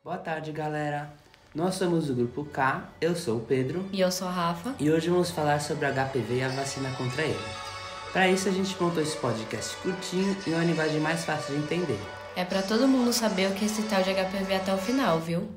Boa tarde, galera. Nós somos o Grupo K, eu sou o Pedro. E eu sou a Rafa. E hoje vamos falar sobre HPV e a vacina contra ele. Para isso, a gente montou esse podcast curtinho e uma linguagem mais fácil de entender. É para todo mundo saber o que é esse tal de HPV até o final, viu?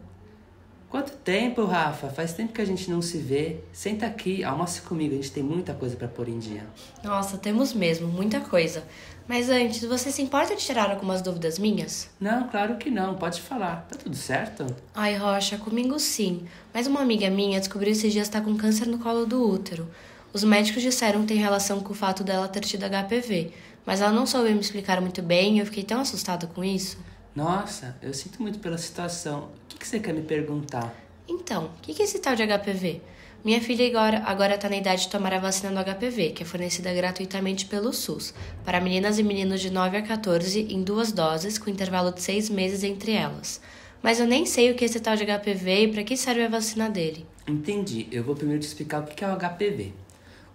Quanto tempo, Rafa? Faz tempo que a gente não se vê. Senta aqui, almoce comigo, a gente tem muita coisa para pôr em dia. Nossa, temos mesmo, muita coisa. Mas antes, você se importa de tirar algumas dúvidas minhas? Não, claro que não, pode falar. Tá tudo certo? Ai, Rocha, comigo sim. Mas uma amiga minha descobriu esses dias estar com câncer no colo do útero. Os médicos disseram que tem relação com o fato dela ter tido HPV, mas ela não soube me explicar muito bem e eu fiquei tão assustada com isso. Nossa, eu sinto muito pela situação. O que você quer me perguntar? Então, o que é esse tal de HPV? Minha filha agora está na idade de tomar a vacina do HPV, que é fornecida gratuitamente pelo SUS, para meninas e meninos de 9 a 14 em 2 doses, com intervalo de 6 meses entre elas. Mas eu nem sei o que é esse tal de HPV e para que serve a vacina dele. Entendi. Eu vou primeiro te explicar o que é o HPV.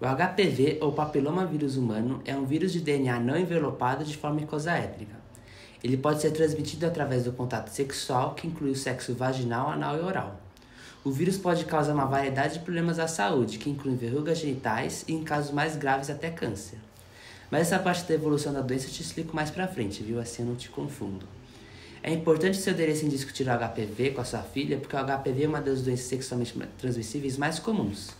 O HPV, ou papilomavírus humano, é um vírus de DNA não envelopado de forma icosaédrica. Ele pode ser transmitido através do contato sexual, que inclui o sexo vaginal, anal e oral. O vírus pode causar uma variedade de problemas à saúde, que incluem verrugas genitais e, em casos mais graves, até câncer. Mas essa parte da evolução da doença eu te explico mais pra frente, viu? Assim eu não te confundo. É importante seu interesse em discutir o HPV com a sua filha, porque o HPV é uma das doenças sexualmente transmissíveis mais comuns.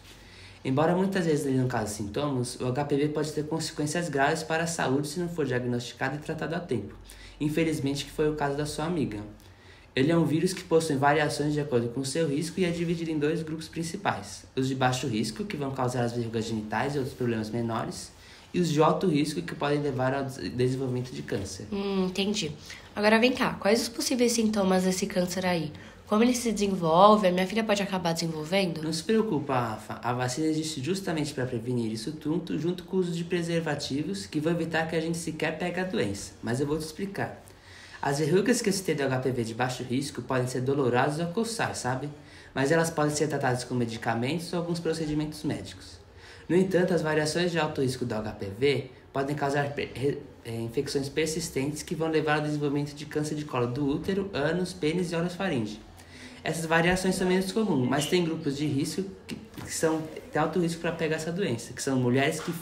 Embora muitas vezes ele não cause sintomas, o HPV pode ter consequências graves para a saúde se não for diagnosticado e tratado a tempo. Infelizmente, que foi o caso da sua amiga. Ele é um vírus que possui variações de acordo com o seu risco e é dividido em 2 grupos principais. Os de baixo risco, que vão causar as verrugas genitais e outros problemas menores, e os de alto risco, que podem levar ao desenvolvimento de câncer. Entendi. Agora vem cá, quais os possíveis sintomas desse câncer aí? Como ele se desenvolve? A minha filha pode acabar desenvolvendo? Não se preocupa, Rafa. A vacina existe justamente para prevenir isso tudo, junto com o uso de preservativos, que vão evitar que a gente sequer pegue a doença. Mas eu vou te explicar. As verrugas que eu citei do HPV de baixo risco podem ser dolorosas ou coçar, sabe? Mas elas podem ser tratadas com medicamentos ou alguns procedimentos médicos. No entanto, as variações de alto risco do HPV podem causar infecções persistentes que vão levar ao desenvolvimento de câncer de colo do útero, ânus, pênis e orofaringe. Essas variações são menos comuns, mas tem grupos de risco que têm alto risco para pegar essa doença, que são mulheres que não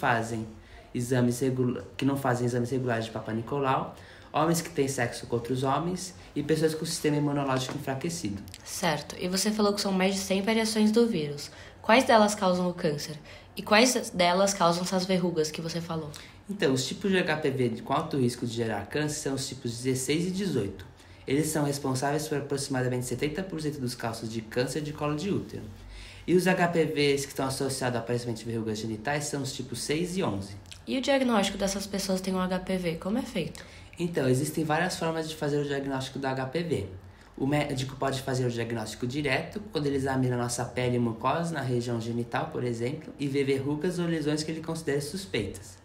fazem exames regulares de Papa Nicolau, homens que têm sexo com outros homens e pessoas com o sistema imunológico enfraquecido. Certo. E você falou que são mais de 100 variações do vírus. Quais delas causam o câncer? E quais delas causam essas verrugas que você falou? Então, os tipos de HPV com alto risco de gerar câncer são os tipos 16 e 18. Eles são responsáveis por aproximadamente 70% dos casos de câncer de colo de útero. E os HPVs que estão associados ao aparecimento de verrugas genitais são os tipos 6 e 11. E o diagnóstico dessas pessoas que têm um HPV, como é feito? Então, existem várias formas de fazer o diagnóstico do HPV. O médico pode fazer o diagnóstico direto, quando ele examina nossa pele e mucosa na região genital, por exemplo, e vê verrugas ou lesões que ele considera suspeitas.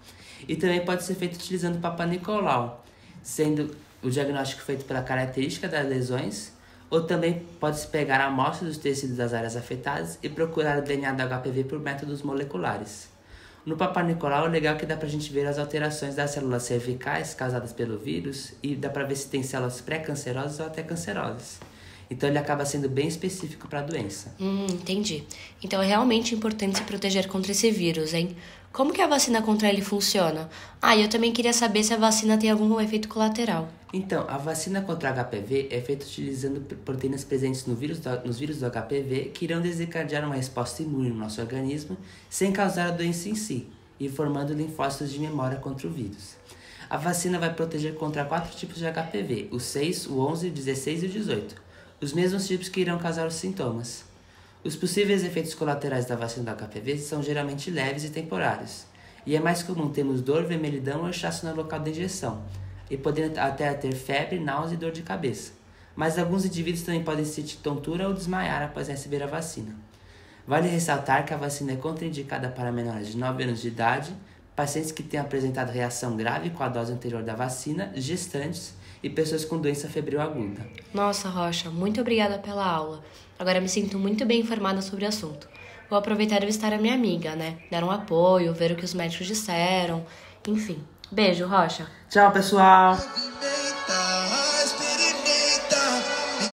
E também pode ser feito utilizando o Papa Nicolau, sendo o diagnóstico feito pela característica das lesões, ou também pode-se pegar a amostra dos tecidos das áreas afetadas e procurar o DNA do HPV por métodos moleculares. No Papa Nicolau, o legal é que dá pra gente ver as alterações das células cervicais causadas pelo vírus e dá pra ver se tem células pré-cancerosas ou até cancerosas. Então ele acaba sendo bem específico para a doença. Entendi. Então é realmente importante se proteger contra esse vírus, hein? Como que a vacina contra ele funciona? E eu também queria saber se a vacina tem algum efeito colateral. Então, a vacina contra HPV é feita utilizando proteínas presentes nos vírus do HPV que irão desencadear uma resposta imune no nosso organismo sem causar a doença em si e formando linfócitos de memória contra o vírus. A vacina vai proteger contra 4 tipos de HPV, o 6, o 11, o 16 e o 18, os mesmos tipos que irão causar os sintomas. Os possíveis efeitos colaterais da vacina do HPV são geralmente leves e temporários, e é mais comum termos dor, vermelhidão ou inchaço no local da injeção, e podendo até ter febre, náusea e dor de cabeça. Mas alguns indivíduos também podem sentir tontura ou desmaiar após receber a vacina. Vale ressaltar que a vacina é contraindicada para menores de 9 anos de idade, pacientes que tenham apresentado reação grave com a dose anterior da vacina, gestantes e pessoas com doença febril aguda. Nossa, Rocha, muito obrigada pela aula. Agora me sinto muito bem informada sobre o assunto. Vou aproveitar e visitar a minha amiga, né? Dar um apoio, ver o que os médicos disseram, enfim. Beijo, Rocha. Tchau, pessoal!